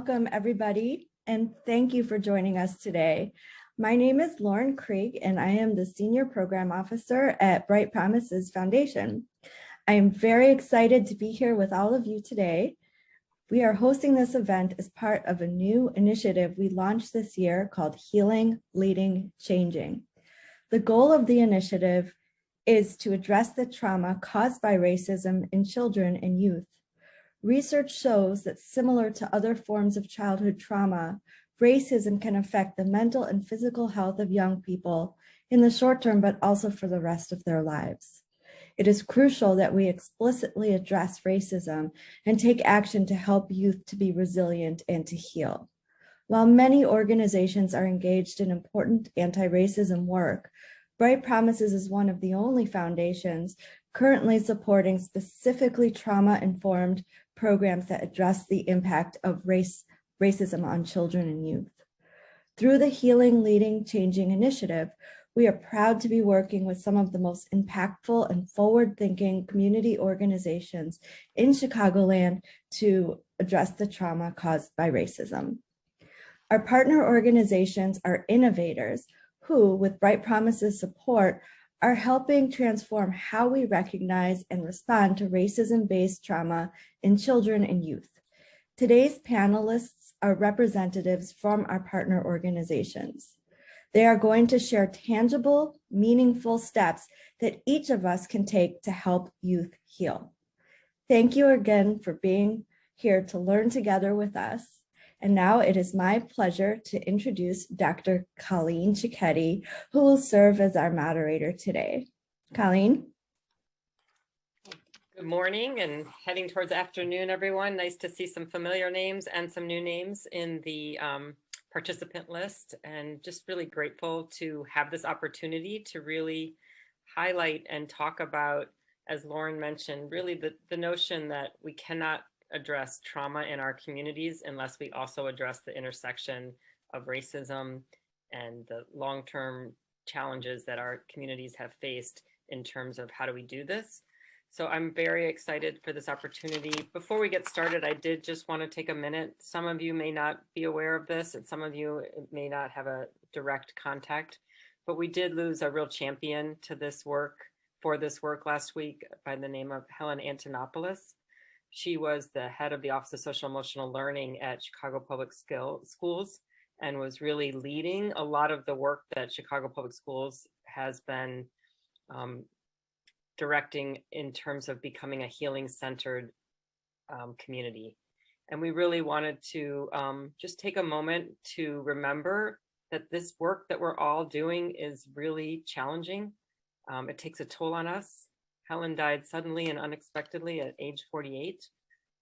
welcome everybody, and thank you for joining us today. My name is Lauren Krieg, and I am the Senior Program Officer at Bright Promises Foundation. I am very excited to be here with all of you today. We are hosting this event as part of a new initiative we launched this year called Healing, Leading, Changing. The goal of the initiative is to address the trauma caused by racism in children and youth. Research shows that similar to other forms of childhood trauma, racism can affect the mental and physical health of young people in the short term, but also for the rest of their lives. It is crucial that we explicitly address racism and take action to help youth to be resilient and to heal. While many organizations are engaged in important anti-racism work, Bright Promises is one of the only foundations currently supporting specifically trauma-informed programs that address the impact of racism on children and youth. Through the Healing, Leading, Changing initiative, we are proud to be working with some of the most impactful and forward-thinking community organizations in Chicagoland to address the trauma caused by racism. Our partner organizations are innovators who, with Bright Promises support, are helping transform how we recognize and respond to racism-based trauma in children and youth. Today's panelists are representatives from our partner organizations. They are going to share tangible, meaningful steps that each of us can take to help youth heal. Thank you again for being here to learn together with us. And now it is my pleasure to introduce Dr. Colleen Cicchetti, who will serve as our moderator today. Colleen? Good morning and heading towards afternoon, everyone. Nice to see some familiar names and some new names in the participant list, and just really grateful to have this opportunity to really highlight and talk about, as Lauren mentioned, really the notion that we cannot address trauma in our communities unless we also address the intersection of racism and the long-term challenges that our communities have faced in terms of how do we do this. So I'm very excited for this opportunity. Before we get started, I did just want to take a minute. Some of you may not be aware of this, and some of you may not have a direct contact, but we did lose a real champion to this work, for this work last week, by the name of Helen Antonopoulos. She was the head of the Office of Social Emotional Learning at Chicago Public Schools and was really leading a lot of the work that Chicago Public Schools has been directing in terms of becoming a healing-centered community. And we really wanted to just take a moment to remember that this work that we're all doing is really challenging. It takes a toll on us. Helen died suddenly and unexpectedly at age 48.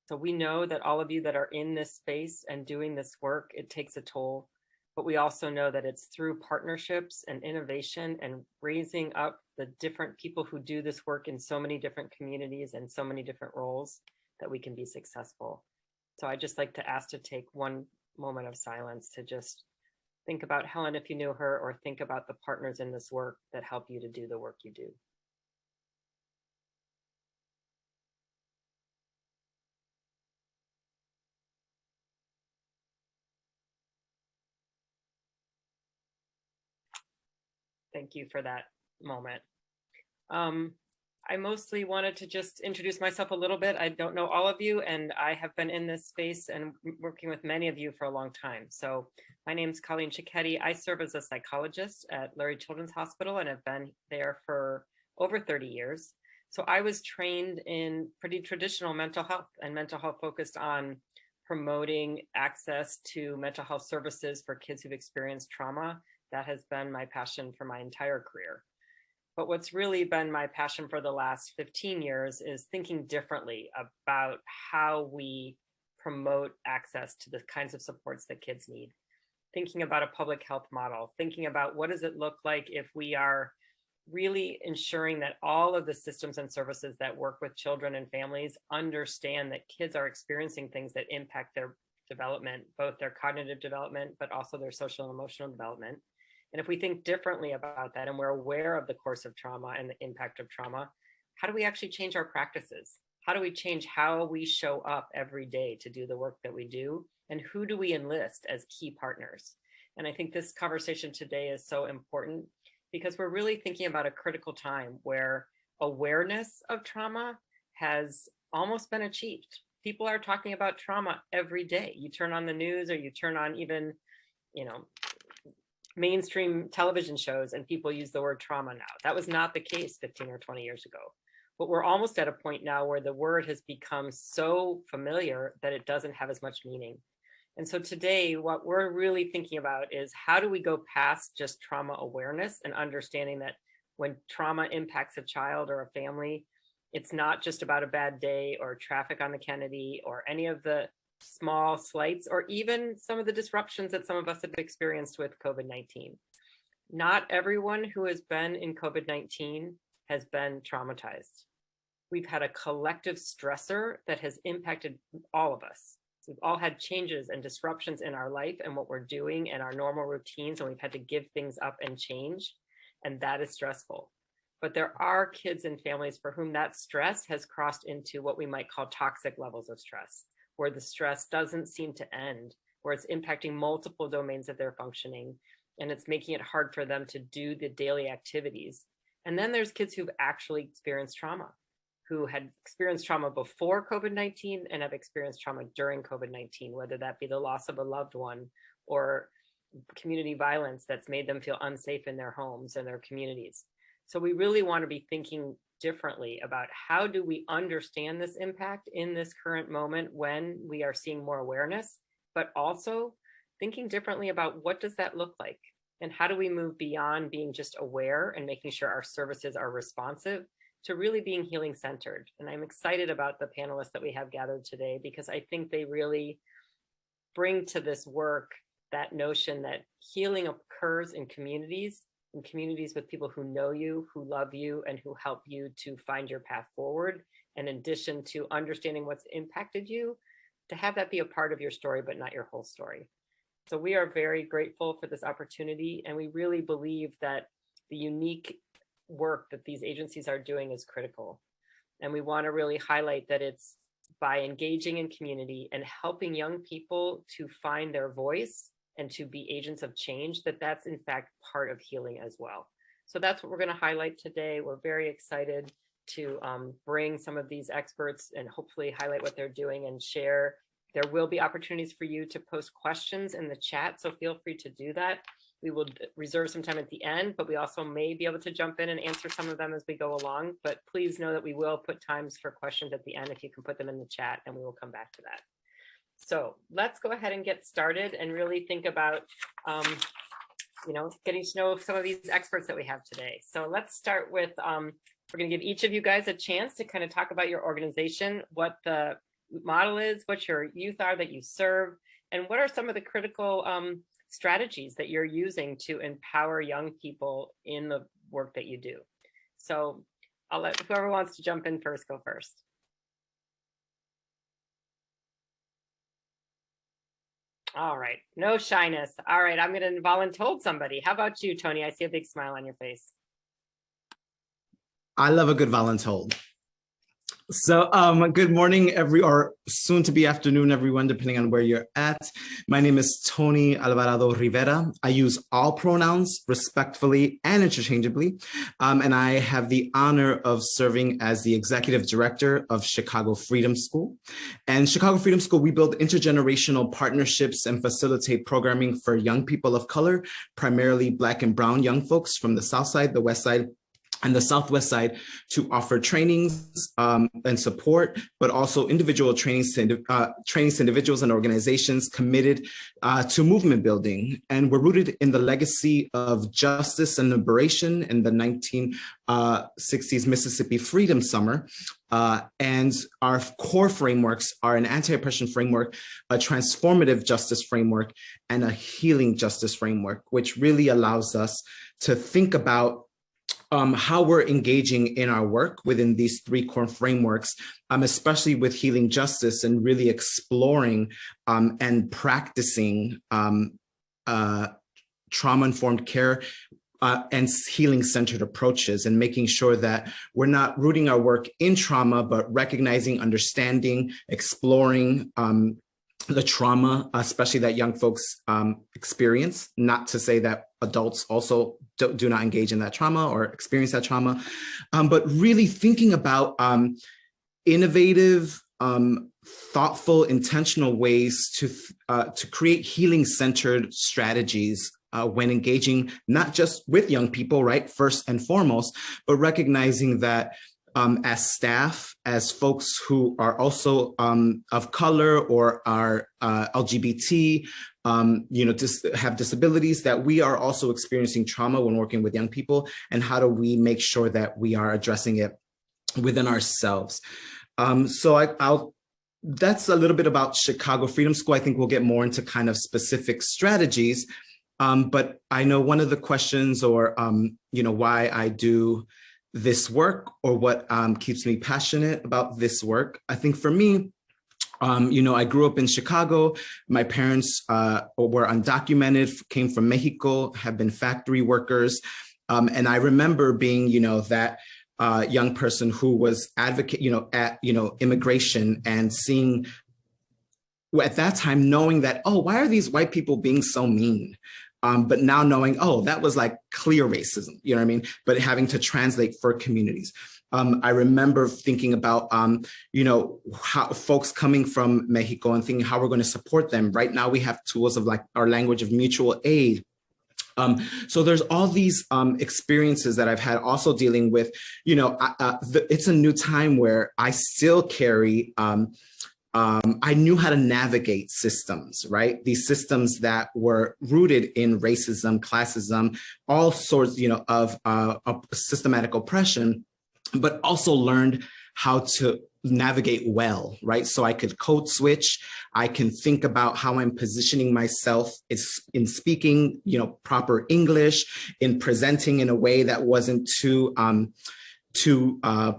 So we know that all of you that are in this space and doing this work, it takes a toll. But we also know that it's through partnerships and innovation and raising up the different people who do this work in so many different communities and so many different roles that we can be successful. So I'd just like to ask to take one moment of silence to just think about Helen if you knew her, or think about the partners in this work that help you to do the work you do. Thank you for that moment. I mostly wanted to just introduce myself a little bit. I don't know all of you, and I have been in this space and working with many of you for a long time. So my name is Colleen Cicchetti. I serve as a psychologist at Lurie Children's Hospital and have been there for over 30 years. So I was trained in pretty traditional mental health, and mental health focused on promoting access to mental health services for kids who've experienced trauma. That has been my passion for my entire career. But what's really been my passion for the last 15 years is thinking differently about how we promote access to the kinds of supports that kids need. Thinking about a public health model, thinking about what does it look like if we are really ensuring that all of the systems and services that work with children and families understand that kids are experiencing things that impact their development, both their cognitive development, but also their social and emotional development. And if we think differently about that and we're aware of the course of trauma and the impact of trauma, how do we actually change our practices? how do we change how we show up every day to do the work that we do? And who do we enlist as key partners? And I think this conversation today is so important because we're really thinking about a critical time where awareness of trauma has almost been achieved. People are talking about trauma every day. You turn on the news or you turn on even, mainstream television shows and people use the word trauma now. That was not the case 15 or 20 years ago. But we're almost at a point now where the word has become so familiar that it doesn't have as much meaning. And so today, what we're really thinking about is how do we go past just trauma awareness and understanding that when trauma impacts a child or a family, it's not just about a bad day or traffic on the Kennedy or any of the small slights or even some of the disruptions that some of us have experienced with COVID-19. Not everyone who has been in COVID-19 has been traumatized. We've had a collective stressor that has impacted all of us. We've all had changes and disruptions in our life and what we're doing and our normal routines, and we've had to give things up and change, and that is stressful. But there are kids and families for whom that stress has crossed into what we might call toxic levels of stress, where the stress doesn't seem to end, where it's impacting multiple domains of their functioning, and it's making it hard for them to do the daily activities. And then there's kids who've actually experienced trauma, who had experienced trauma before COVID-19 and have experienced trauma during COVID-19, whether that be the loss of a loved one or community violence that's made them feel unsafe in their homes and their communities. So we really want to be thinking differently about how do we understand this impact in this current moment when we are seeing more awareness, but also thinking differently about what does that look like? And how do we move beyond being just aware and making sure our services are responsive to really being healing centered? And I'm excited about the panelists that we have gathered today because I think they really bring to this work that notion that healing occurs in communities with people who know you, who love you, and who help you to find your path forward. And in addition to understanding what's impacted you, to have that be a part of your story, but not your whole story. So we are very grateful for this opportunity, and we really believe that the unique work that these agencies are doing is critical. And we want to really highlight that it's by engaging in community and helping young people to find their voice and to be agents of change, that's in fact part of healing as well. So that's what we're going to highlight today. We're very excited to bring some of these experts and hopefully highlight what they're doing and share. There will be opportunities for you to post questions in the chat, so feel free to do that. We will reserve some time at the end, but we also may be able to jump in and answer some of them as we go along. But please know that we will put times for questions at the end if you can put them in the chat, and we will come back to that. So let's go ahead and get started and really think about, getting to know some of these experts that we have today. So let's start with, we're going to give each of you guys a chance to kind of talk about your organization, what the model is, what your youth are that you serve, and what are some of the critical strategies that you're using to empower young people in the work that you do. So I'll let whoever wants to jump in first go first. All right, no shyness. All right, I'm going to volunteer somebody. How about you, Tony? I see a big smile on your face. I love a good voluntold. So good morning, or soon to be afternoon, everyone, depending on where you're at. My name is Tony Alvarado Rivera. I use all pronouns respectfully and interchangeably. And I have the honor of serving as the executive director of Chicago Freedom School. And Chicago Freedom School, we build intergenerational partnerships and facilitate programming for young people of color, primarily Black and Brown young folks from the South Side, the West Side, and the Southwest Side, to offer trainings and support, but also individual trainings to individuals and organizations committed to movement building. And we're rooted in the legacy of justice and liberation in the 1960s Mississippi Freedom Summer. And our core frameworks are an anti-oppression framework, a transformative justice framework, and a healing justice framework, which really allows us to think about how we're engaging in our work within these three core frameworks, especially with healing justice and really exploring and practicing trauma-informed care and healing-centered approaches, and making sure that we're not rooting our work in trauma, but recognizing, understanding, exploring the trauma, especially that young folks experience. Not to say that adults also do not engage in that trauma or experience that trauma, but really thinking about innovative, thoughtful, intentional ways to create healing-centered strategies when engaging not just with young people, right, first and foremost, but recognizing that as staff, as folks who are also of color or are LGBT, just have disabilities, that we are also experiencing trauma when working with young people, and how do we make sure that we are addressing it within ourselves. That's a little bit about Chicago Freedom School. I think we'll get more into kind of specific strategies. But I know one of the questions, or why I do this work, or what keeps me passionate about this work. I think for me, I grew up in Chicago. My parents were undocumented, came from Mexico, have been factory workers. And I remember being, that young person who was at immigration, and seeing, at that time, knowing that, oh, why are these white people being so mean? But now knowing, oh, that was like clear racism, you know what I mean? But having to translate for communities. I remember thinking about, how folks coming from Mexico, and thinking how we're going to support them. Right now, we have tools of like our language of mutual aid. So there's all these experiences that I've had, also dealing with, it's a new time where I still carry, I knew how to navigate systems, right? These systems that were rooted in racism, classism, all sorts, of systematic oppression, but also learned how to navigate well, right? So I could code switch. I can think about how I'm positioning myself in speaking, proper English, in presenting in a way that wasn't too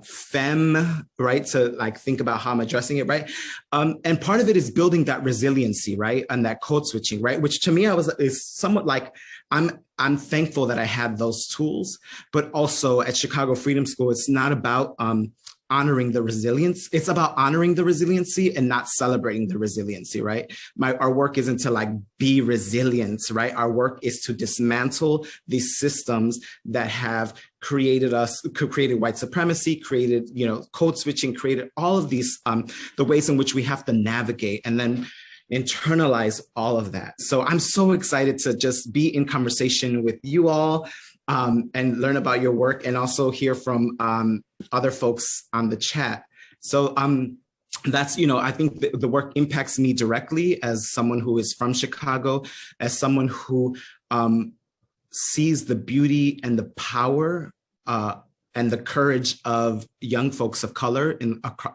femme, right? To like think about how I'm addressing it, right? And part of it is building that resiliency, right? And that code switching, right? Which to me, is somewhat like, I'm thankful that I had those tools, but also at Chicago Freedom School, it's not about honoring the resilience. It's about honoring the resiliency and not celebrating the resiliency, right? Our work isn't to like be resilient, right? Our work is to dismantle these systems that have created white supremacy, created, code switching, created all of these, the ways in which we have to navigate and then internalize all of that. So I'm so excited to just be in conversation with you all, and learn about your work, and also hear from other folks on the chat. So that's, I think the work impacts me directly as someone who is from Chicago, as someone who sees the beauty and the power and the courage of young folks of color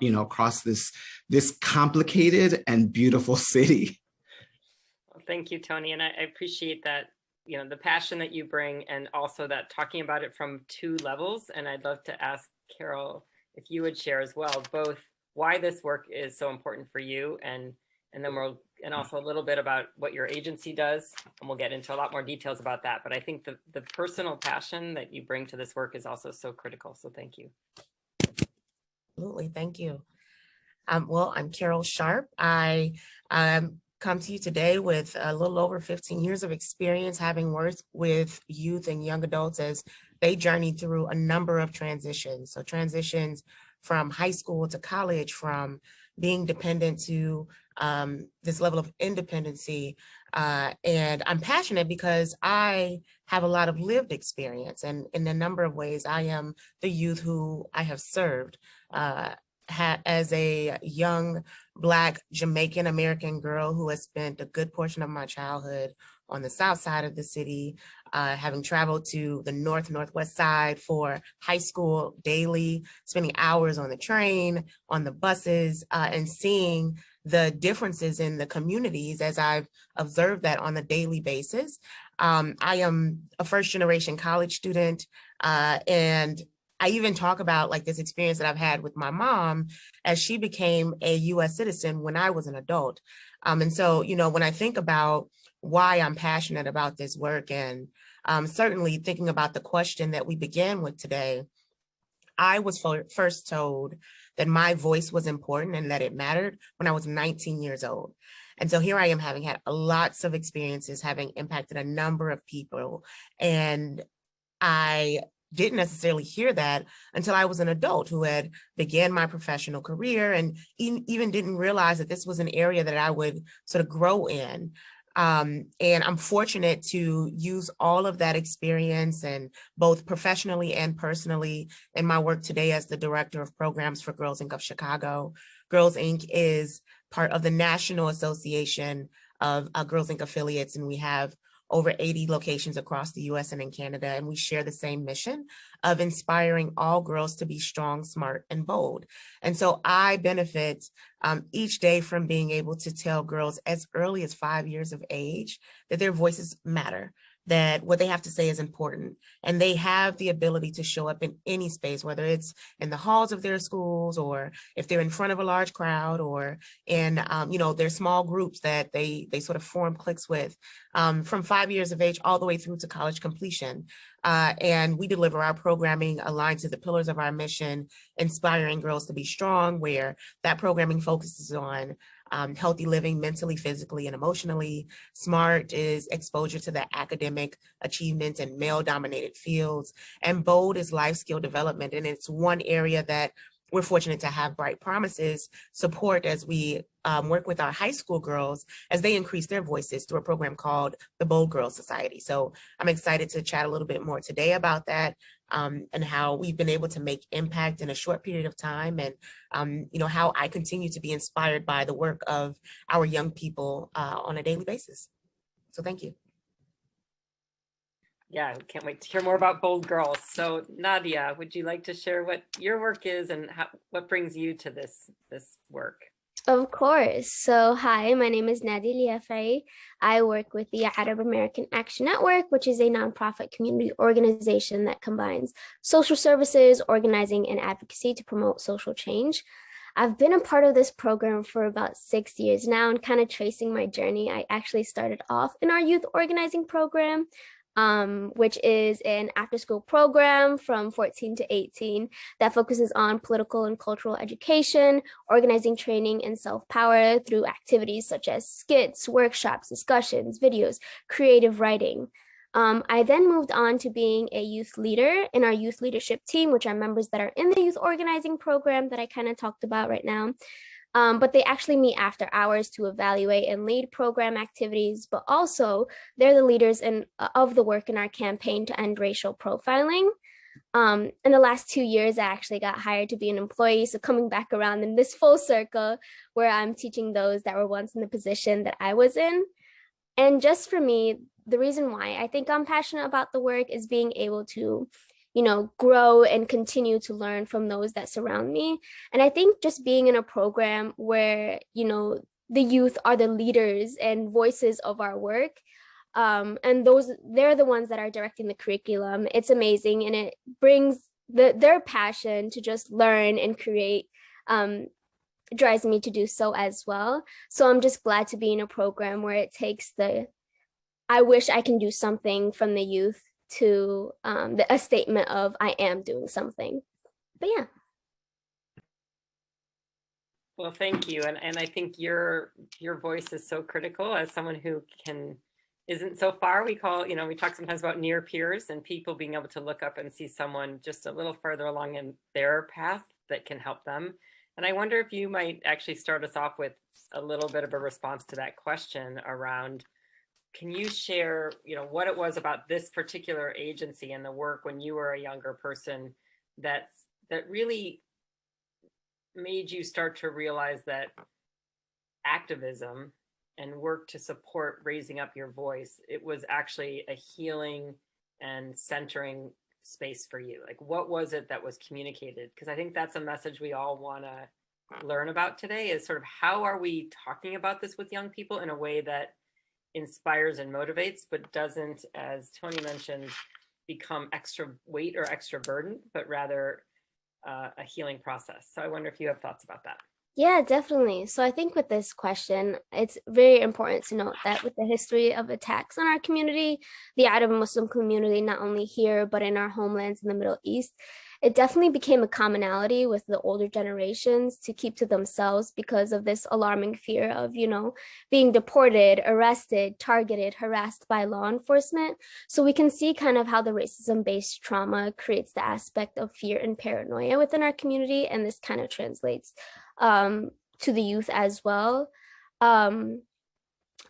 across this complicated and beautiful city. Well, thank you, Tony. And I appreciate that, the passion that you bring, and also that talking about it from two levels. And I'd love to ask Carol if you would share as well, both why this work is so important for you, and then also a little bit about what your agency does, and we'll get into a lot more details about that. But I think the personal passion that you bring to this work is also so critical. So thank you. Absolutely, thank you. Well, I'm Carol Sharp. I come to you today with a little over 15 years of experience, having worked with youth and young adults as they journey through a number of transitions. So transitions from high school to college, from being dependent to this level of independency. And I'm passionate because I have a lot of lived experience, and in a number of ways, I am the youth who I have served. As a young Black Jamaican American girl who has spent a good portion of my childhood on the south side of the city, having traveled to the northwest side for high school daily, spending hours on the train, on the buses, and seeing the differences in the communities as I've observed that on a daily basis. I am a first generation college student, and I even talk about like this experience that I've had with my mom as she became a US citizen when I was an adult. And so, when I think about why I'm passionate about this work. And certainly thinking about the question that we began with today, I was first told that my voice was important and that it mattered when I was 19 years old. And so here I am, having had lots of experiences, having impacted a number of people. And I didn't necessarily hear that until I was an adult who had began my professional career and even didn't realize that this was an area that I would sort of grow in. And I'm fortunate to use all of that experience, and both professionally and personally, in my work today as the Director of Programs for Girls Inc. of Chicago. Girls Inc. is part of the National Association of Girls Inc. affiliates, and we have over 80 locations across the US and in Canada, and we share the same mission of inspiring all girls to be strong, smart, and bold. And so I benefit each day from being able to tell girls as early as 5 years of age that their voices matter, that what they have to say is important, and they have the ability to show up in any space, whether it's in the halls of their schools, or if they're in front of a large crowd, or in their small groups that they sort of form cliques with, from 5 years of age all the way through to college completion. And we deliver our programming aligned to the pillars of our mission, inspiring girls to be strong, where that programming focuses on healthy living mentally, physically, and emotionally. Smart is exposure to the academic achievements in male-dominated fields. And bold is life skill development. And it's one area that we're fortunate to have Bright Promises support as we work with our high school girls as they increase their voices through a program called the Bold Girls Society. So I'm excited to chat a little bit more today about that, and how we've been able to make impact in a short period of time, and how I continue to be inspired by the work of our young people on a daily basis. So thank you. Yeah, can't wait to hear more about Bold Girls. So Nadiah, would you like to share what your work is and what brings you to this work? Of course. So hi, my name is Nadiah Alyafai. I work with the Arab American Action Network, which is a nonprofit community organization that combines social services, organizing, and advocacy to promote social change. I've been a part of this program for about 6 years now, and kind of tracing my journey, I actually started off in our youth organizing program, which is an after-school program from 14 to 18 that focuses on political and cultural education, organizing training, and self-power through activities such as skits, workshops, discussions, videos, creative writing. I then moved on to being a youth leader in our youth leadership team, which are members that are in the youth organizing program that I kind of talked about right now. But they actually meet after hours to evaluate and lead program activities, but also they're the leaders of the work in our campaign to end racial profiling. In the last 2 years, I actually got hired to be an employee. So coming back around in this full circle where I'm teaching those that were once in the position that I was in. And just for me, the reason why I think I'm passionate about the work is being able to grow and continue to learn from those that surround me. And I think just being in a program where, the youth are the leaders and voices of our work, and they're the ones that are directing the curriculum. It's amazing, and it brings their passion to just learn and create, drives me to do so as well. So I'm just glad to be in a program where it takes I wish I can do something from the youth to a statement of I am doing something. But yeah. Well, thank you. And I think your voice is so critical as someone who isn't so far. We talk sometimes about near peers and people being able to look up and see someone just a little further along in their path that can help them. And I wonder if you might actually start us off with a little bit of a response to that question around, can you share, what it was about this particular agency and the work when you were a younger person that really made you start to realize that activism and work to support raising up your voice, it was actually a healing and centering space for you? Like, what was it that was communicated? Because I think that's a message we all want to learn about today, is sort of how are we talking about this with young people in a way that inspires and motivates, but doesn't, as Tony mentioned, become extra weight or extra burden, but rather a healing process. So I wonder if you have thoughts about that. Yeah, definitely. So I think with this question, it's very important to note that with the history of attacks on our community, the Arab Muslim community, not only here, but in our homelands in the Middle East, it definitely became a commonality with the older generations to keep to themselves because of this alarming fear of, being deported, arrested, targeted, harassed by law enforcement. So we can see kind of how the racism-based trauma creates the aspect of fear and paranoia within our community, and this kind of translates to the youth as well. I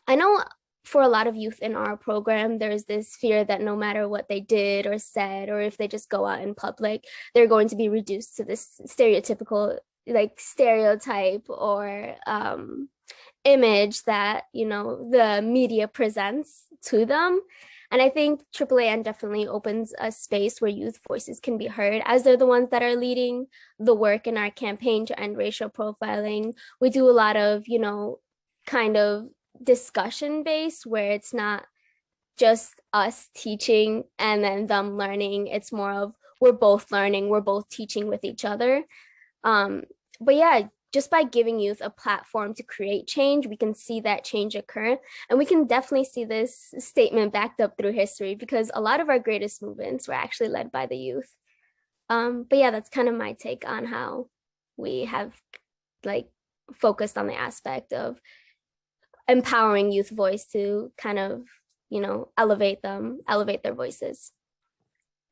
know for a lot of youth in our program, there's this fear that no matter what they did or said, or if they just go out in public, they're going to be reduced to this stereotypical, like stereotype or image that, the media presents to them. And I think AAAN definitely opens a space where youth voices can be heard, as they're the ones that are leading the work in our campaign to end racial profiling. We do a lot of, kind of discussion based, where it's not just us teaching and then them learning. It's more of we're both learning, we're both teaching with each other. But yeah, just by giving youth a platform to create change, we can see that change occur. And we can definitely see this statement backed up through history, because a lot of our greatest movements were actually led by the youth. But yeah, that's kind of my take on how we have focused on the aspect of empowering youth voice to kind of, elevate their voices.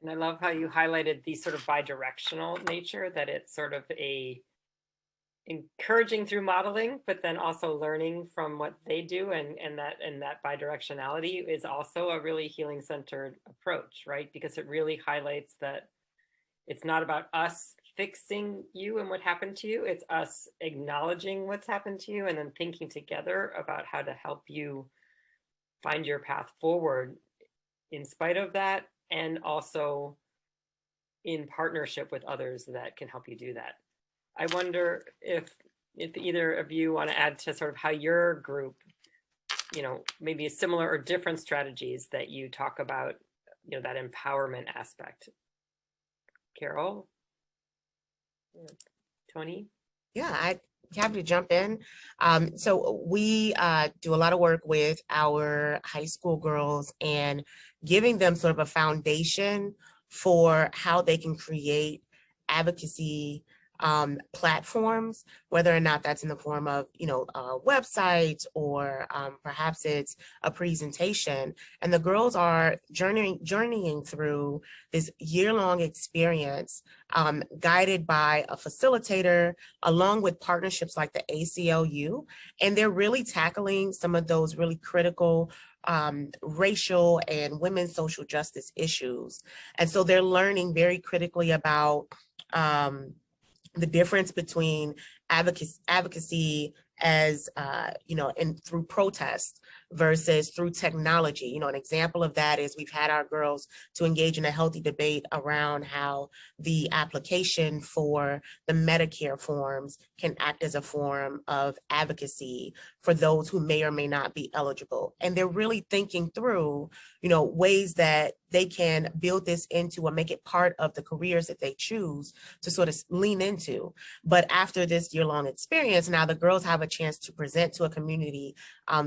And I love how you highlighted the sort of bi-directional nature, that it's sort of a encouraging through modeling, but then also learning from what they do, and that bidirectionality is also a really healing centered approach, right? Because it really highlights that it's not about us fixing you and what happened to you, it's us acknowledging what's happened to you and then thinking together about how to help you find your path forward in spite of that, and also in partnership with others that can help you do that. I wonder if either of you want to add to sort of how your group, maybe similar or different strategies that you talk about, that empowerment aspect. Carol? Tony? Yeah, I'd be happy to jump in. So we do a lot of work with our high school girls and giving them sort of a foundation for how they can create advocacy platforms, whether or not that's in the form of, websites or perhaps it's a presentation. And the girls are journeying through this year-long experience guided by a facilitator, along with partnerships like the ACLU. And they're really tackling some of those really critical racial and women's social justice issues. And so they're learning very critically about the difference between advocacy as, and through protest versus through technology. An example of that is we've had our girls to engage in a healthy debate around how the application for the Medicare forms can act as a form of advocacy for those who may or may not be eligible. And they're really thinking through, ways that they can build this into or make it part of the careers that they choose to sort of lean into. But after this year-long experience, now the girls have a chance to present to a community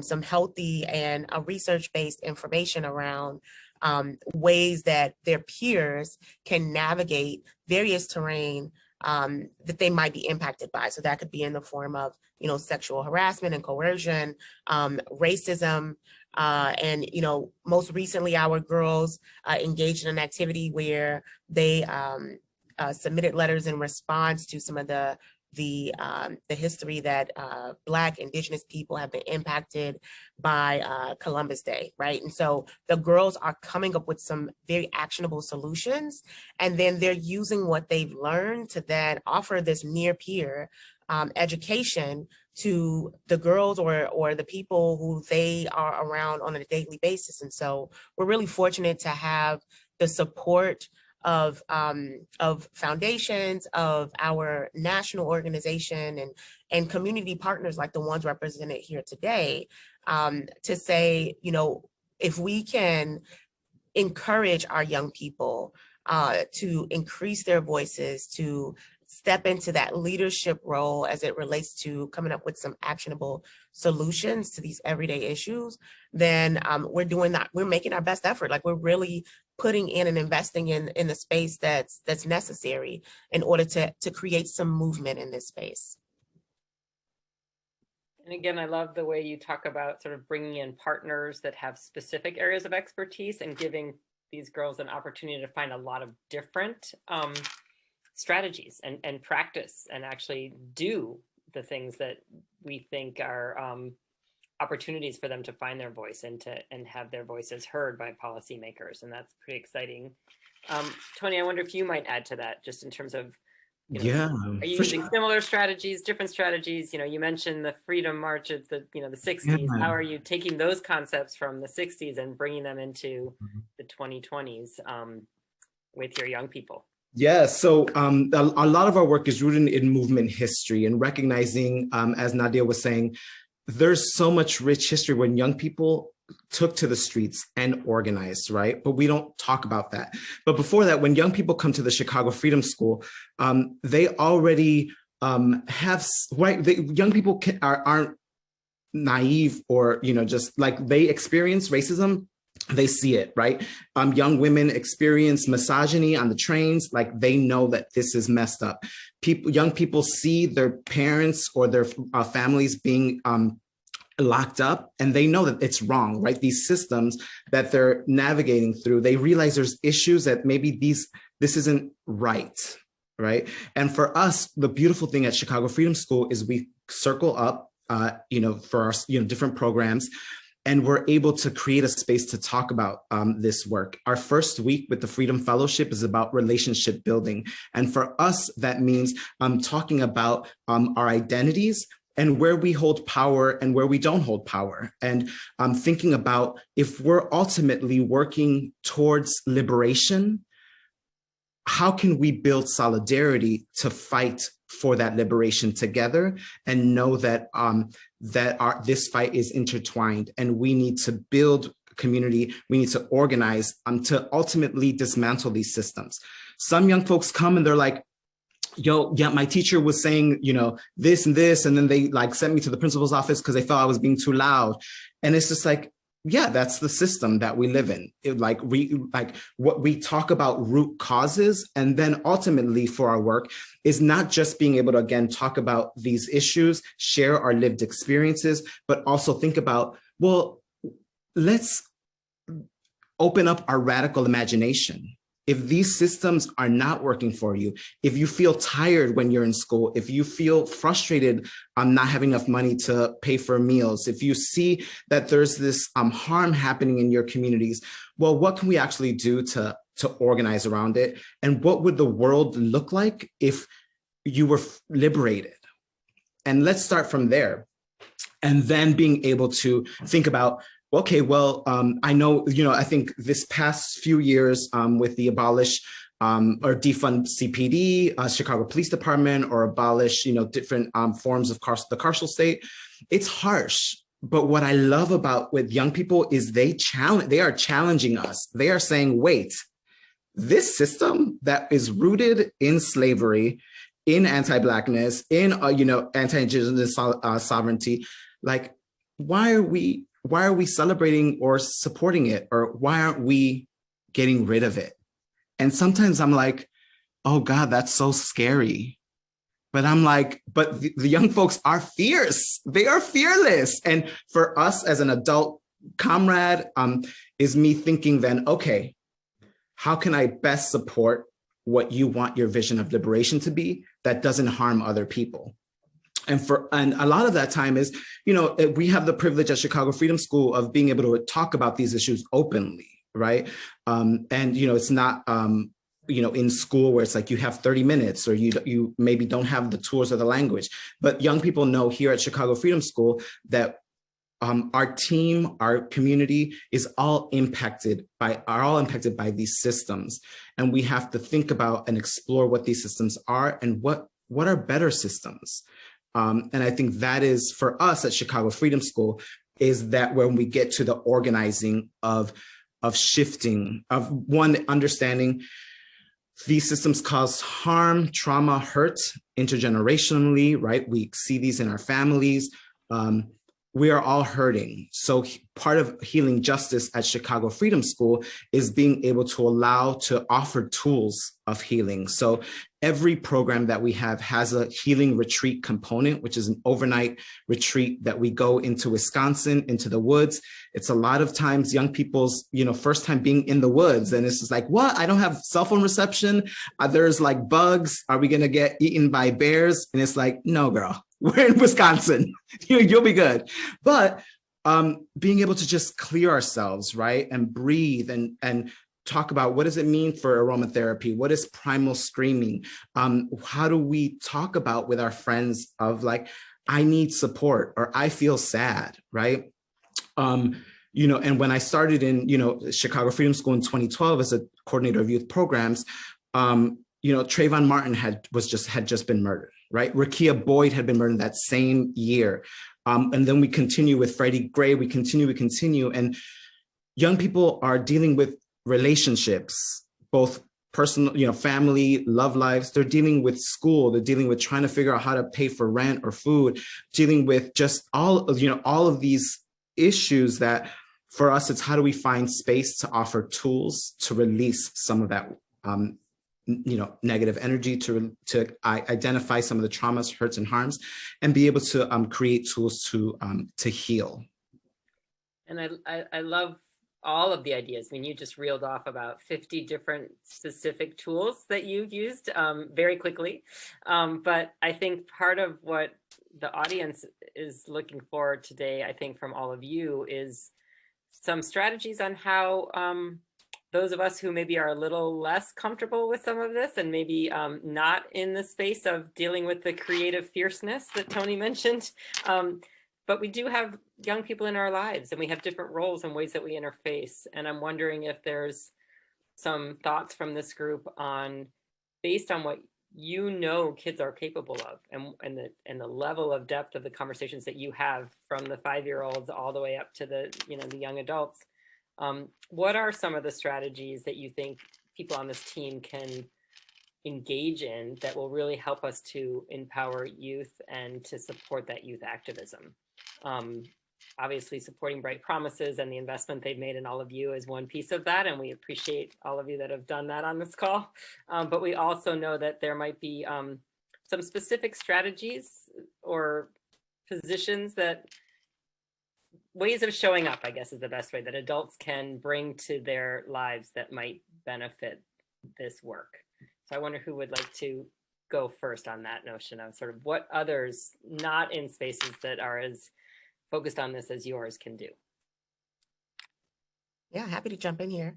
some healthy and research-based information around ways that their peers can navigate various terrain that they might be impacted by. So that could be in the form of, sexual harassment and coercion, racism, and most recently our girls engaged in an activity where they submitted letters in response to some of the history that Black Indigenous people have been impacted by Columbus Day, right? And so the girls are coming up with some very actionable solutions, and then they're using what they've learned to then offer this near peer education to the girls or the people who they are around on a daily basis. And so we're really fortunate to have the support of foundations, of our national organization and community partners like the ones represented here today, to say, if we can encourage our young people to increase their voices, to step into that leadership role as it relates to coming up with some actionable solutions to these everyday issues, then we're doing that. We're making our best effort. Like, we're really putting in and investing in the space that's necessary in order to create some movement in this space. And again, I love the way you talk about sort of bringing in partners that have specific areas of expertise and giving these girls an opportunity to find a lot of different strategies and practice and actually do the things that we think are opportunities for them to find their voice and have their voices heard by policymakers. And that's pretty exciting. Tony, I wonder if you might add to that, just in terms of, are you using similar strategies, different strategies? You mentioned the Freedom March of the 60s. Yeah. How are you taking those concepts from the 60s and bringing them into the 2020s with your young people? Yeah, so a lot of our work is rooted in movement history and recognizing, as Nadiah was saying, there's so much rich history when young people took to the streets and organized, right? But we don't talk about that. But before that, when young people come to the Chicago Freedom School, they already have, right? Young people aren't naive or, just like they experience racism. They see it, right? Young women experience misogyny on the trains, like they know that this is messed up. Young people see their parents or their families being locked up, and they know that it's wrong, right? These systems that they're navigating through, they realize there's issues that maybe this isn't right, right? And for us, the beautiful thing at Chicago Freedom School is we circle up, for our, different programs, and we're able to create a space to talk about this work. Our first week with the Freedom Fellowship is about relationship building. And for us, that means talking about our identities and where we hold power and where we don't hold power. And thinking about if we're ultimately working towards liberation, how can we build solidarity to fight for that liberation together and know that this fight is intertwined and we need to build community, we need to organize to ultimately dismantle these systems. Some young folks come and they're like, yo, yeah, my teacher was saying, this and this, and then they sent me to the principal's office because they felt I was being too loud. And it's just like, yeah, that's the system that we live in. What we talk about root causes, and then ultimately for our work is not just being able to, again, talk about these issues, share our lived experiences, but also think about, well, let's open up our radical imagination. If these systems are not working for you, if you feel tired when you're in school, if you feel frustrated on not having enough money to pay for meals, if you see that there's this harm happening in your communities, well, what can we actually do to organize around it? And what would the world look like if you were liberated? And let's start from there. And then being able to think about, okay, well, I know, I think this past few years with the abolish or defund CPD, Chicago Police Department, or abolish, different forms of the carceral state, it's harsh. But what I love about with young people is they are challenging us. They are saying, wait, this system that is rooted in slavery, in anti-Blackness, in, anti-Indigenous sovereignty, like, why are we celebrating or supporting it? Or why aren't we getting rid of it? And sometimes I'm like, oh God, that's so scary. But I'm like, but the young folks are fierce. They are fearless. And for us as an adult comrade, is me thinking then, okay, how can I best support what you want your vision of liberation to be that doesn't harm other people? And a lot of that time is, we have the privilege at Chicago Freedom School of being able to talk about these issues openly, right? And, it's not, in school where it's like you have 30 minutes or you maybe don't have the tools or the language. But young people know here at Chicago Freedom School that our team, our community is all impacted by these systems. And we have to think about and explore what these systems are and what are better systems. And I think that is for us at Chicago Freedom School, is that when we get to the organizing of shifting, of one, understanding These systems cause harm, trauma, hurt intergenerationally, right? We see these in our families. We are all hurting. So part of healing justice at Chicago Freedom School is being able to allow to offer tools of healing. So every program that we have has a healing retreat component, which is an overnight retreat that we go into Wisconsin, into the woods. It's a lot of times young people's, first time being in the woods. And it's just like, what? I don't have cell phone reception. There's like bugs. Are we going to get eaten by bears? And it's like, no, girl. We're in Wisconsin. You'll be good. But being able to just clear ourselves, right? And breathe and talk about what does it mean for aromatherapy? What is primal screaming? How do we talk about with our friends of like, I need support or I feel sad, right? And when I started in, Chicago Freedom School in 2012 as a coordinator of youth programs, Trayvon Martin had just been murdered. Right, Rakia Boyd had been murdered that same year, and then we continue with Freddie Gray. We continue, and young people are dealing with relationships, both personal, family, love lives. They're dealing with school. They're dealing with trying to figure out how to pay for rent or food. Dealing with just all of these issues that, for us, it's how do we find space to offer tools to release some of that. Negative energy to identify some of the traumas, hurts, and harms, and be able to create tools to heal. And I love all of the ideas. I mean, you just reeled off about 50 different specific tools that you've used very quickly. But I think part of what the audience is looking for today, I think from all of you, is some strategies on how those of us who maybe are a little less comfortable with some of this and maybe not in the space of dealing with the creative fierceness that Tony mentioned. But we do have young people in our lives and we have different roles and ways that we interface. And I'm wondering if there's some thoughts from this group on, based on what kids are capable of and the level of depth of the conversations that you have from the 5-year-olds all the way up to the young adults. What are some of the strategies that you think people on this team can engage in that will really help us to empower youth and to support that youth activism? Obviously, supporting Bright Promises and the investment they've made in all of you is one piece of that, and we appreciate all of you that have done that on this call. But we also know that there might be some specific strategies or positions ways of showing up, I guess, is the best way that adults can bring to their lives that might benefit this work. So I wonder who would like to go first on that notion of sort of what others not in spaces that are as focused on this as yours can do. Yeah, happy to jump in here.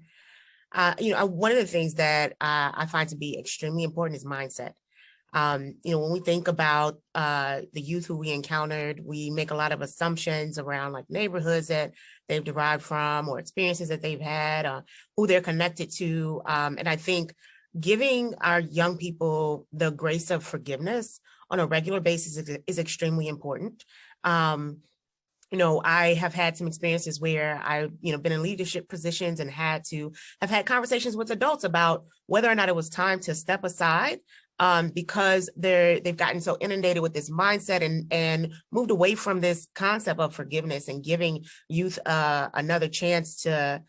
One of the things that I find to be extremely important is mindset. When we think about the youth who we encountered, we make a lot of assumptions around like neighborhoods that they've derived from or experiences that they've had, who they're connected to. And I think giving our young people the grace of forgiveness on a regular basis is extremely important. I have had some experiences where I've, been in leadership positions and have had conversations with adults about whether or not it was time to step aside because they've gotten so inundated with this mindset and moved away from this concept of forgiveness and giving youth another chance to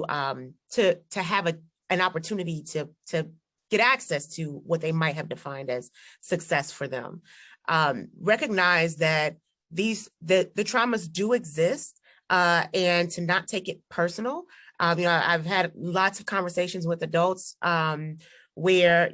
have an opportunity to get access to what they might have defined as success for them. Recognize that the traumas do exist and to not take it personal. I've had lots of conversations with adults where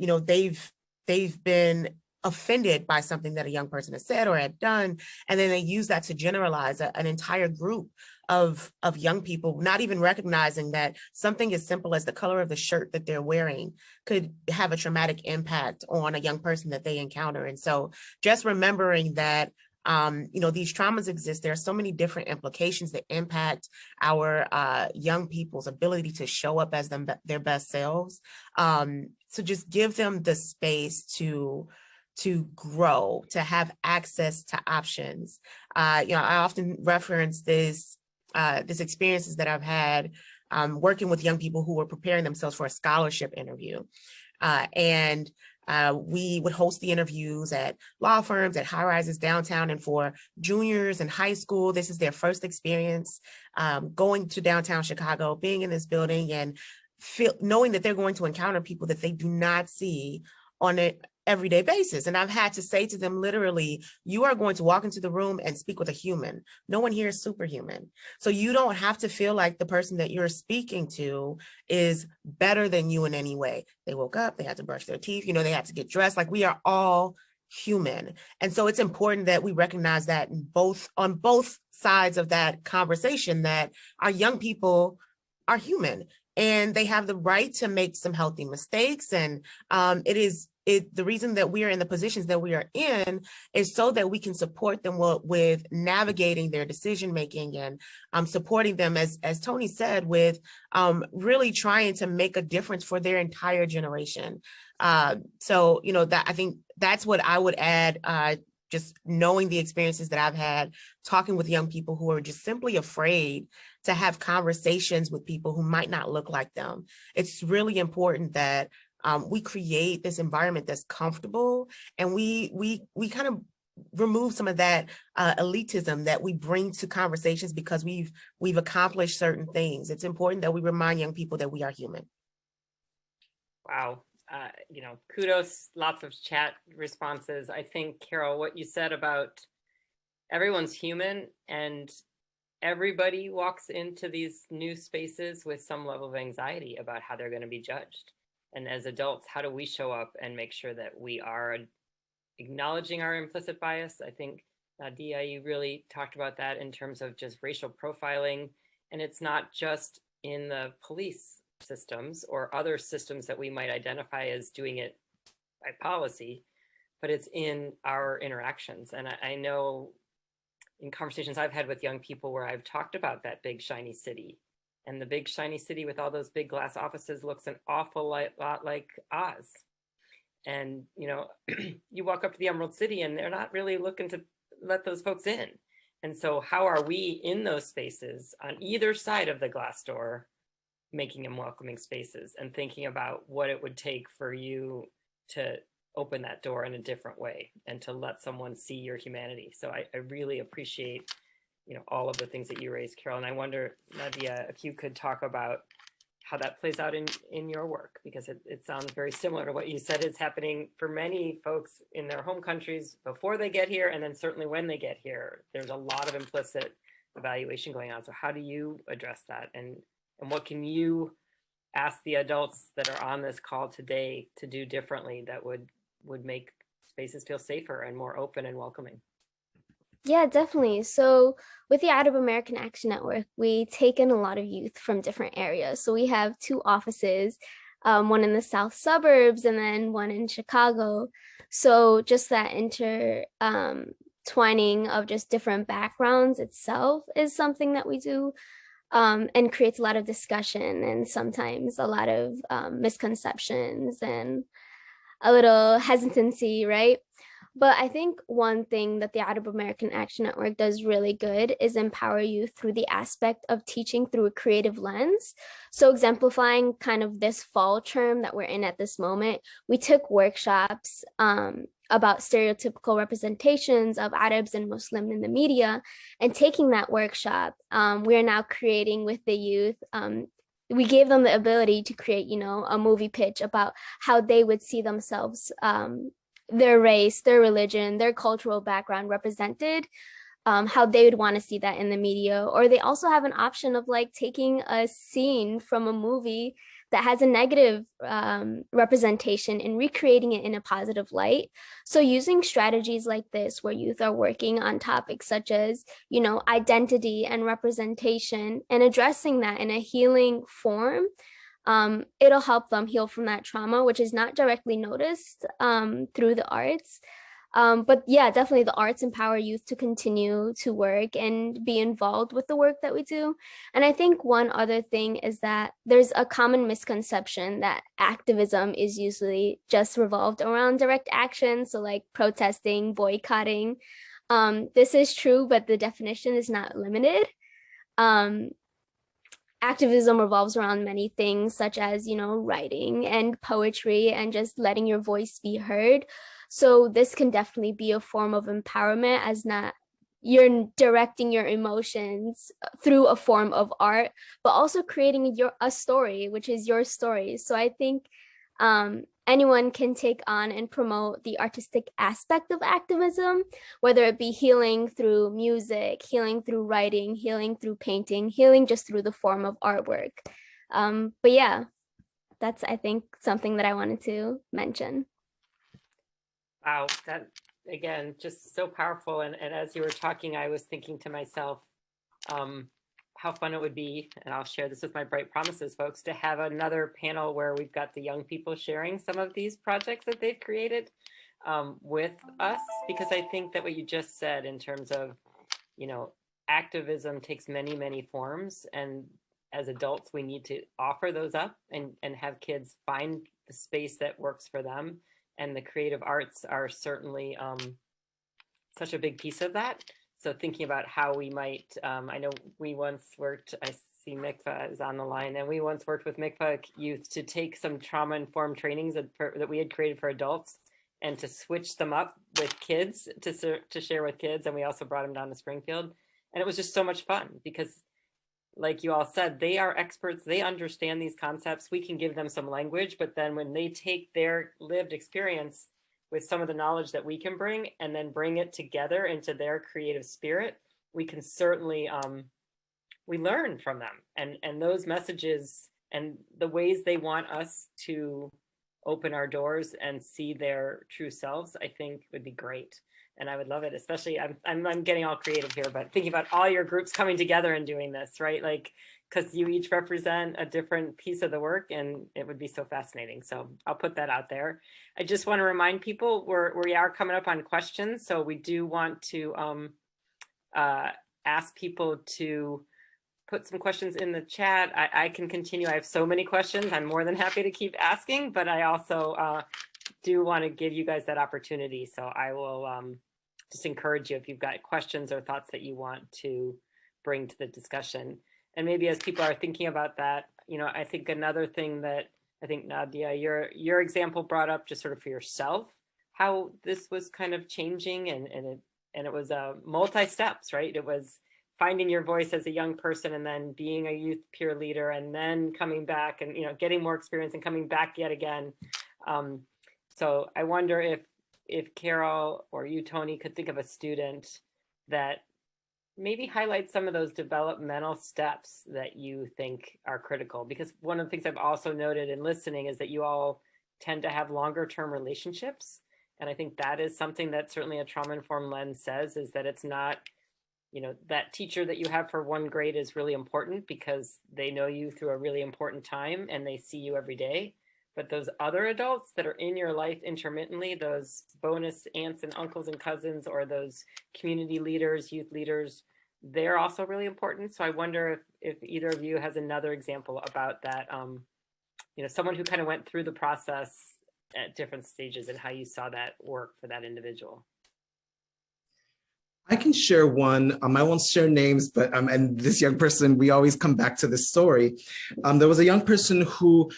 they've been offended by something that a young person has said or had done, and then they use that to generalize an entire group of young people, not even recognizing that something as simple as the color of the shirt that they're wearing could have a traumatic impact on a young person that they encounter. And so just remembering that these traumas exist. There are so many different implications that impact our young people's ability to show up as their best selves. So just give them the space to grow, to have access to options. I often reference this experiences that I've had working with young people who were preparing themselves for a scholarship interview. And we would host the interviews at law firms, at high rises downtown. And for juniors in high school, this is their first experience going to downtown Chicago, being in this building and knowing that they're going to encounter people that they do not see on an everyday basis. And I've had to say to them, literally, you are going to walk into the room and speak with a human. No one here is superhuman. So you don't have to feel like the person that you're speaking to is better than you in any way. They woke up, they had to brush their teeth, they had to get dressed. Like, we are all human. And so it's important that we recognize that on both sides of that conversation, that our young people are human and they have the right to make some healthy mistakes. And the reason that we are in the positions that we are in is so that we can support them with navigating their decision making and supporting them, as Tony said, with really trying to make a difference for their entire generation. So that, I think that's what I would add. Just knowing the experiences that I've had, talking with young people who are just simply afraid to have conversations with people who might not look like them. It's really important that we create this environment that's comfortable, and we kind of remove some of that elitism that we bring to conversations because we've accomplished certain things. It's important that we remind young people that we are human. Wow. Kudos, lots of chat responses. I think, Carol, what you said about everyone's human and everybody walks into these new spaces with some level of anxiety about how they're going to be judged. And as adults, how do we show up and make sure that we are acknowledging our implicit bias? I think, Nadiah, you really talked about that in terms of just racial profiling. And it's not just in the police systems or other systems that we might identify as doing it by policy, but it's in our interactions. And I know in conversations I've had with young people where I've talked about that big shiny city, and the big shiny city with all those big glass offices looks an awful lot like Oz. And you walk up to the Emerald City and they're not really looking to let those folks in. And so how are we in those spaces on either side of the glass door, making them welcoming spaces and thinking about what it would take for you to open that door in a different way and to let someone see your humanity. So I really appreciate, all of the things that you raised, Carol. And I wonder, Nadiah, if you could talk about how that plays out in your work, because it sounds very similar to what you said is happening for many folks in their home countries before they get here. And then certainly when they get here, there's a lot of implicit evaluation going on. So how do you address that? And what can you ask the adults that are on this call today to do differently that would make spaces feel safer and more open and welcoming? Yeah, definitely. So with the Arab American Action Network, we take in a lot of youth from different areas. So we have 2 offices, one in the south suburbs and then one in Chicago. So just that twining of just different backgrounds itself is something that we do. And creates a lot of discussion and sometimes a lot of misconceptions and a little hesitancy, right? But I think one thing that the Arab American Action Network does really good is empower youth through the aspect of teaching through a creative lens. So exemplifying kind of this fall term that we're in at this moment, we took workshops about stereotypical representations of Arabs and Muslims in the media. And taking that workshop, we are now creating with the youth, we gave them the ability to create, a movie pitch about how they would see themselves, their race, their religion, their cultural background represented, how they would want to see that in the media. Or they also have an option of like taking a scene from a movie that has a negative representation and recreating it in a positive light. So using strategies like this, where youth are working on topics such as, identity and representation and addressing that in a healing form, it'll help them heal from that trauma, which is not directly noticed through the arts. But yeah, definitely the arts empower youth to continue to work and be involved with the work that we do. And I think one other thing is that there's a common misconception that activism is usually just revolved around direct action. So like protesting, boycotting. This is true, but the definition is not limited. activism revolves around many things, such as, writing and poetry and just letting your voice be heard. So this can definitely be a form of empowerment, as not you're directing your emotions through a form of art, but also creating a story, which is your story. So I think anyone can take on and promote the artistic aspect of activism, whether it be healing through music, healing through writing, healing through painting, healing just through the form of artwork. But yeah, that's, I think, something that I wanted to mention. Wow, that again, just so powerful. And as you were talking, I was thinking to myself, how fun it would be, and I'll share this with my Bright Promises folks, to have another panel where we've got the young people sharing some of these projects that they've created with us, because I think that what you just said in terms of, activism takes many, many forms, and as adults, we need to offer those up and have kids find the space that works for them. And the creative arts are certainly such a big piece of that. So thinking about how we might, I know we once worked, I see Mikva is on the line, and we once worked with Mikva youth to take some trauma-informed trainings that we had created for adults and to switch them up with kids, to share with kids. And we also brought them down to Springfield. And it was just so much fun because, like you all said, they are experts. They understand these concepts. We can give them some language, but then when they take their lived experience with some of the knowledge that we can bring and then bring it together into their creative spirit, we can certainly, we learn from them. And those messages and the ways they want us to open our doors and see their true selves, I think would be great. And I would love it, especially, I'm getting all creative here, but thinking about all your groups coming together and doing this, right? Like, because you each represent a different piece of the work, and it would be so fascinating. So I'll put that out there. I just want to remind people we are coming up on questions. So we do want to ask people to put some questions in the chat. I can continue. I have so many questions. I'm more than happy to keep asking, but I also do want to give you guys that opportunity. So I will just encourage you if you've got questions or thoughts that you want to bring to the discussion. And maybe as people are thinking about that, I think another thing that I think Nadiah, your example brought up, just sort of for yourself, how this was kind of changing, and it was multi-steps, right? It was finding your voice as a young person, and then being a youth peer leader, and then coming back and getting more experience and coming back yet again. So I wonder if Carol or you, Tony, could think of a student that maybe highlight some of those developmental steps that you think are critical. Because one of the things I've also noted in listening is that you all tend to have longer term relationships. And I think that is something that certainly a trauma-informed lens says, is that it's not, that teacher that you have for one grade is really important because they know you through a really important time and they see you every day. But those other adults that are in your life intermittently, those bonus aunts and uncles and cousins, or those community leaders, youth leaders, they're also really important. So I wonder if either of you has another example about that, someone who kind of went through the process at different stages and how you saw that work for that individual. I can share one. I won't share names, but and this young person, we always come back to this story. There was a young person who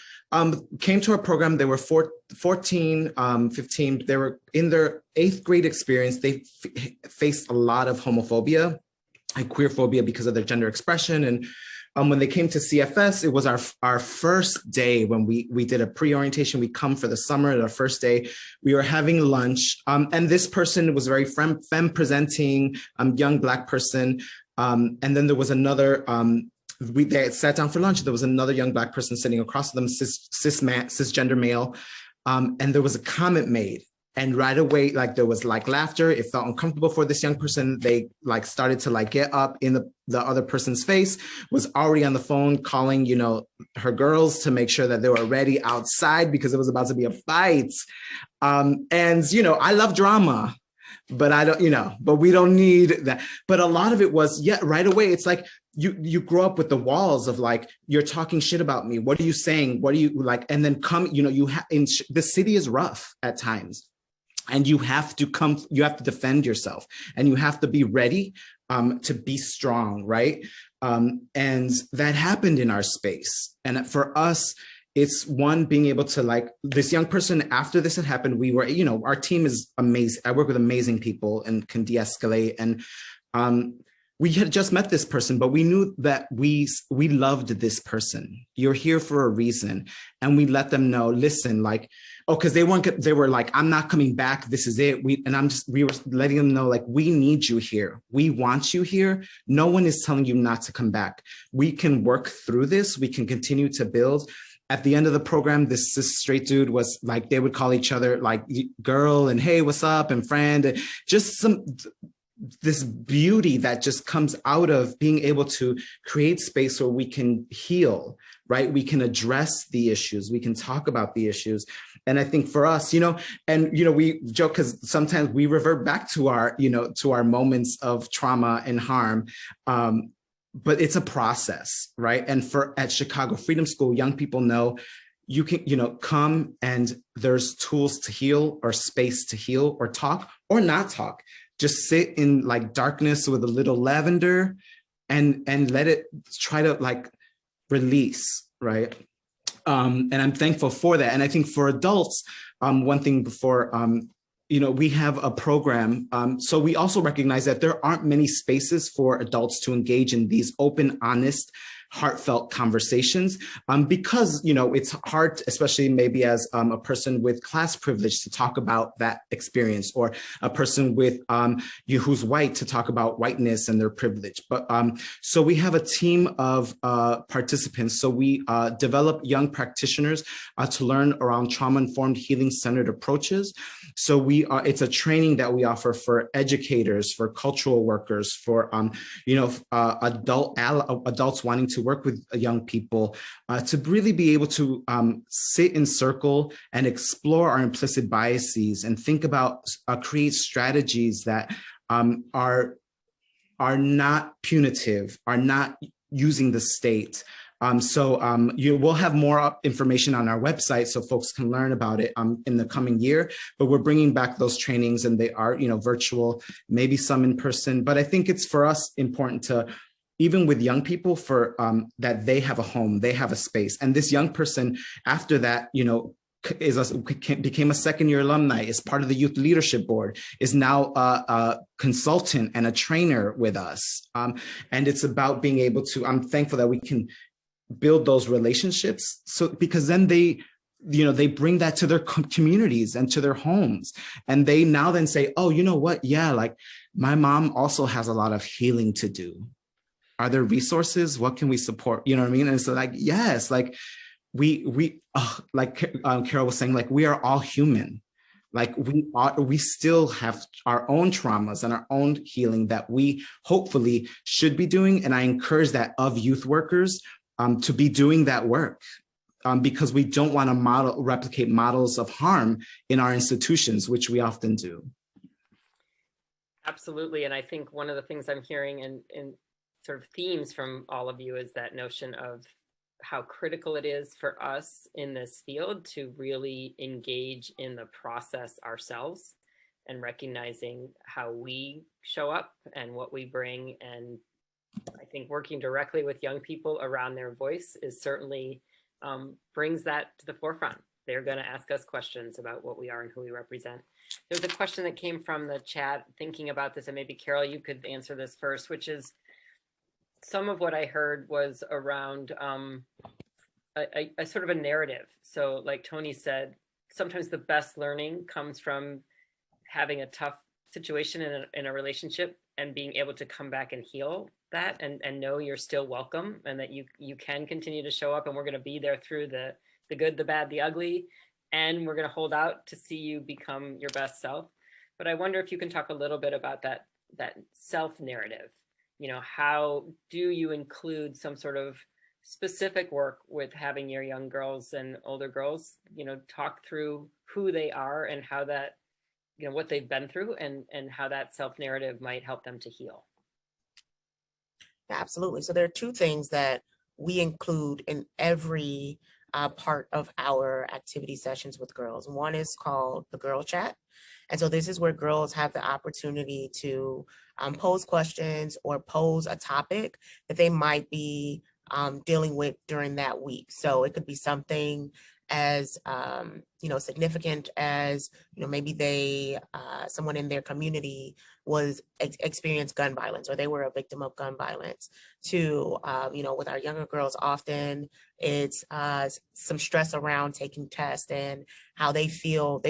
came to our program. They were 14, 15. They were in their 8th grade experience. They faced a lot of homophobia and queerphobia because of their gender expression. And when they came to CFS, it was our first day when we did a pre-orientation. We come for the summer. Our first day, we were having lunch, and this person was very femme-presenting, young Black person. And then there was another. They sat down for lunch. There was another young Black person sitting across from them, cisgender male, and there was a comment made. And right away, there was laughter. It felt uncomfortable for this young person. They started to get up in the other person's face, was already on the phone calling, her girls to make sure that they were ready outside because it was about to be a fight. And, I love drama, but I don't, but we don't need that. But a lot of it was, right away. It's like, you grow up with the walls of you're talking shit about me. What are you saying? What are you and then the city is rough at times. And you have to defend yourself, and you have to be ready to be strong, right? And that happened in our space. And for us, it's one, being able to, like, this young person, after this had happened, we were, you know, our team is amazing. I work with amazing people and can de-escalate. And we had just met this person, but we knew that we loved this person. You're here for a reason. And we let them know, listen, like, oh, because they were like, I'm not coming back. This is it. We were letting them know, like, we need you here. We want you here. No one is telling you not to come back. We can work through this. We can continue to build. At the end of the program, this straight dude was like, they would call each other like girl and hey, what's up, and friend, and just this beauty that just comes out of being able to create space where we can heal, right? We can address the issues, we can talk about the issues. And I think for us, you know, and, you know, we joke because sometimes we revert back to our, you know, to our moments of trauma and harm. But it's a process, right? And at Chicago Freedom School, young people know you can, you know, come and there's tools to heal, or space to heal, or talk or not talk. Just sit in like darkness with a little lavender and let it try to like release, right? And I'm thankful for that. And I think for adults, one thing before, you know, we have a program. So we also recognize that there aren't many spaces for adults to engage in these open, honest, heartfelt conversations, because, you know, it's hard, especially maybe as a person with class privilege, to talk about that experience, or a person with who's white to talk about whiteness and their privilege. But so we have a team of participants. So we develop young practitioners to learn around trauma-informed, healing-centered approaches. So it's a training that we offer for educators, for cultural workers, for you know, adults wanting to work with young people, to really be able to sit in circle and explore our implicit biases and think about create strategies that are not punitive, are not using the state. You will have more information on our website so folks can learn about it in the coming year, but we're bringing back those trainings, and they are, you know, virtual, maybe some in person. But I think it's for us important to, even with young people, for that they have a home, they have a space. And this young person, after that, you know, became a second-year alumni, is part of the youth leadership board, is now a consultant and a trainer with us. And it's about being able to, I'm thankful that we can build those relationships. So, because then they, you know, they bring that to their communities and to their homes. And they now then say, oh, you know what? Yeah, like my mom also has a lot of healing to do. Are there resources? What can we support? You know what I mean? And so like, yes, like like Carol was saying, like, we are all human. Like we still have our own traumas and our own healing that we hopefully should be doing. And I encourage that of youth workers to be doing that work, because we don't want to replicate models of harm in our institutions, which we often do. Absolutely. And I think one of the things I'm hearing in sort of themes from all of you is that notion of how critical it is for us in this field to really engage in the process ourselves, and recognizing how we show up and what we bring. And I think working directly with young people around their voice is certainly brings that to the forefront. They're going to ask us questions about what we are and who we represent. There's a question that came from the chat thinking about this, and maybe Carol, you could answer this first, which is, some of what I heard was around a sort of a narrative. So like Tony said, sometimes the best learning comes from having a tough situation in a relationship and being able to come back and heal that, and know you're still welcome, and that you can continue to show up, and we're going to be there through the good, the bad, the ugly, and we're going to hold out to see you become your best self. But I wonder if you can talk a little bit about that self narrative. You know, how do you include some sort of specific work with having your young girls and older girls, you know, talk through who they are and how that, you know, what they've been through, and how that self-narrative might help them to heal? Yeah, absolutely. So there are two things that we include in every part of our activity sessions with girls. One is called the Girl Chat. And so this is where girls have the opportunity to pose questions or pose a topic that they might be dealing with during that week. So it could be something as significant as maybe they someone in their community was experienced gun violence, or they were a victim of gun violence, to with our younger girls, often it's some stress around taking tests and how they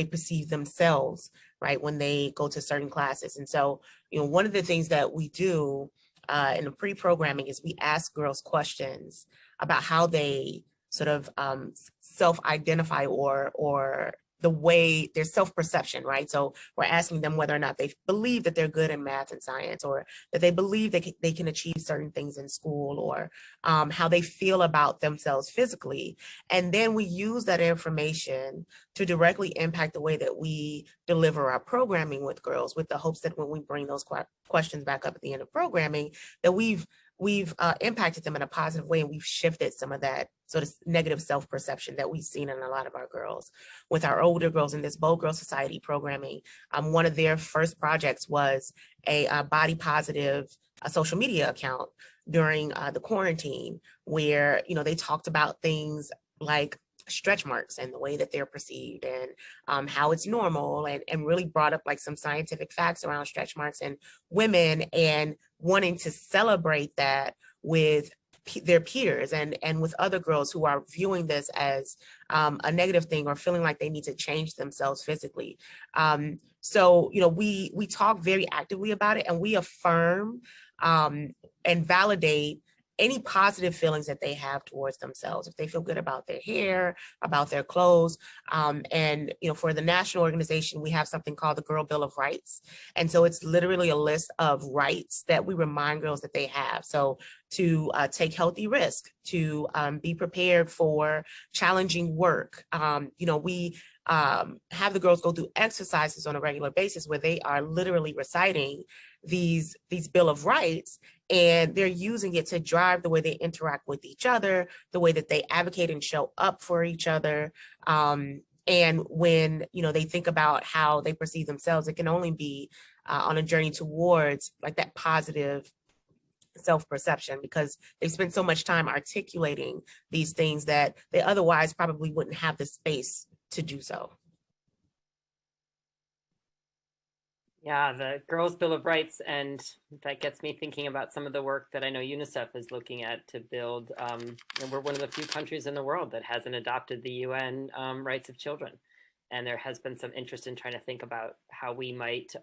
perceive themselves, right, when they go to certain classes. And so one of the things that we do in the pre-programming is we ask girls questions about how they sort of self-identify or the way their self-perception, right? So we're asking them whether or not they believe that they're good in math and science, or that they believe they can achieve certain things in school, or how they feel about themselves physically. And then we use that information to directly impact the way that we deliver our programming with girls, with the hopes that when we bring those questions back up at the end of programming, that we've impacted them in a positive way, and we've shifted some of that sort of negative self-perception that we've seen in a lot of our girls. With our older girls in this Bold Girl Society programming, one of their first projects was a body positive social media account during the quarantine, where they talked about things like stretch marks and the way that they're perceived, and how it's normal, and really brought up like some scientific facts around stretch marks and women, and wanting to celebrate that with their peers and with other girls who are viewing this as a negative thing, or feeling like they need to change themselves physically. So we talk very actively about it, and we affirm and validate any positive feelings that they have towards themselves. If they feel good about their hair, about their clothes. And for the national organization, we have something called the Girl Bill of Rights. And so it's literally a list of rights that we remind girls that they have. So to take healthy risk, to be prepared for challenging work. We have the girls go through exercises on a regular basis where they are literally reciting these Bill of Rights, and they're using it to drive the way they interact with each other, the way that they advocate and show up for each other. And when they think about how they perceive themselves, it can only be on a journey towards like that positive self-perception, because they've spent so much time articulating these things that they otherwise probably wouldn't have the space to do so. Yeah, the Girls' Bill of Rights, and that gets me thinking about some of the work that I know UNICEF is looking at to build. And we're one of the few countries in the world that hasn't adopted the UN rights of children. And there has been some interest in trying to think about how we might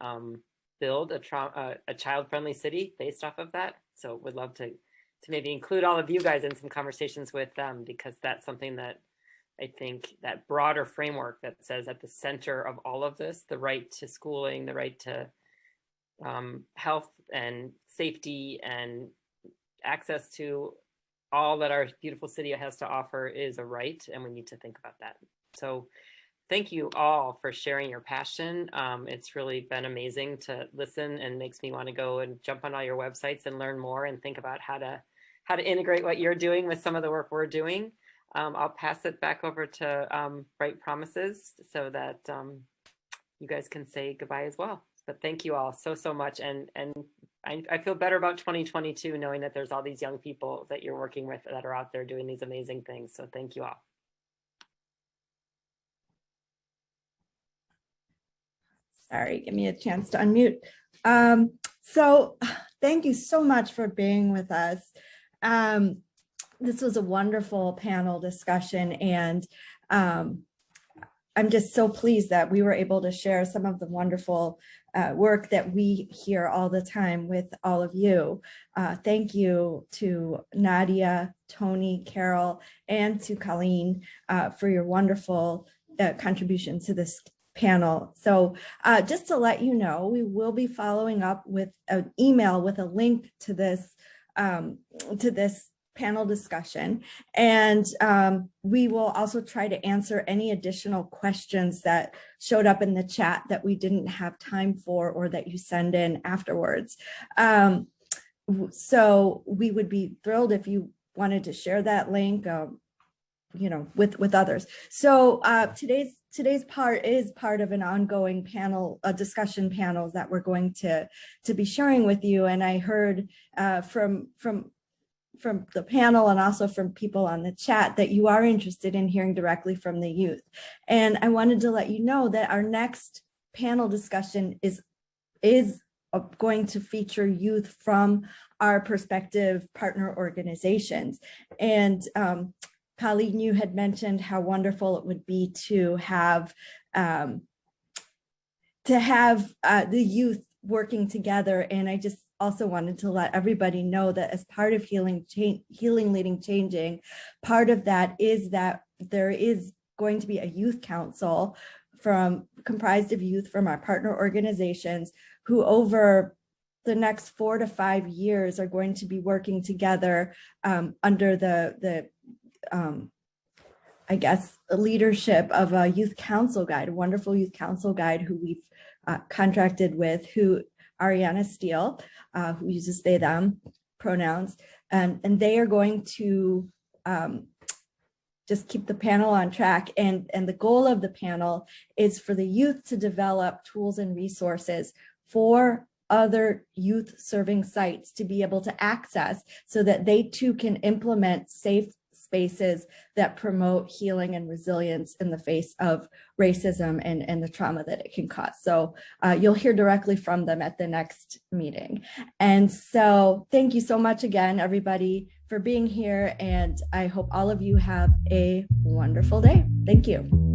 build a child-friendly city based off of that. So would love to maybe include all of you guys in some conversations with them, because that's something that I think that broader framework that says at the center of all of this, the right to schooling, the right to health and safety and access to all that our beautiful city has to offer is a right, and we need to think about that. So thank you all for sharing your passion. It's really been amazing to listen, and makes me want to go and jump on all your websites and learn more and think about how to integrate what you're doing with some of the work we're doing. I'll pass it back over to Bright Promises so that you guys can say goodbye as well. But thank you all so much. And I feel better about 2022 knowing that there's all these young people that you're working with that are out there doing these amazing things. So thank you all. Sorry, give me a chance to unmute. So thank you so much for being with us. This was a wonderful panel discussion, and I'm just so pleased that we were able to share some of the wonderful work that we hear all the time with all of you. Thank you to Nadiah, Tony, Carol, and to Colleen for your wonderful contribution to this panel. So just to let you know, we will be following up with an email with a link to this panel discussion, and we will also try to answer any additional questions that showed up in the chat that we didn't have time for, or that you send in afterwards. So we would be thrilled if you wanted to share that link. with others. So today's part is part of an ongoing panel, discussion panels that we're going to be sharing with you. And I heard from the panel and also from people on the chat that you are interested in hearing directly from the youth. And I wanted to let you know that our next panel discussion is going to feature youth from our prospective partner organizations. And Colleen, you had mentioned how wonderful it would be to have the youth working together. And I just also wanted to let everybody know that as part of Healing Leading Changing, part of that is that there is going to be a youth council comprised of youth from our partner organizations who over the next 4 to 5 years are going to be working together under the I guess, the leadership of a youth council guide, a wonderful youth council guide who we've contracted with, Ariana Steele, who uses they, them pronouns. And they are going to just keep the panel on track. And the goal of the panel is for the youth to develop tools and resources for other youth serving sites to be able to access so that they too can implement safe spaces that promote healing and resilience in the face of racism and the trauma that it can cause. So you'll hear directly from them at the next meeting. And so thank you so much again, everybody, for being here. And I hope all of you have a wonderful day. Thank you.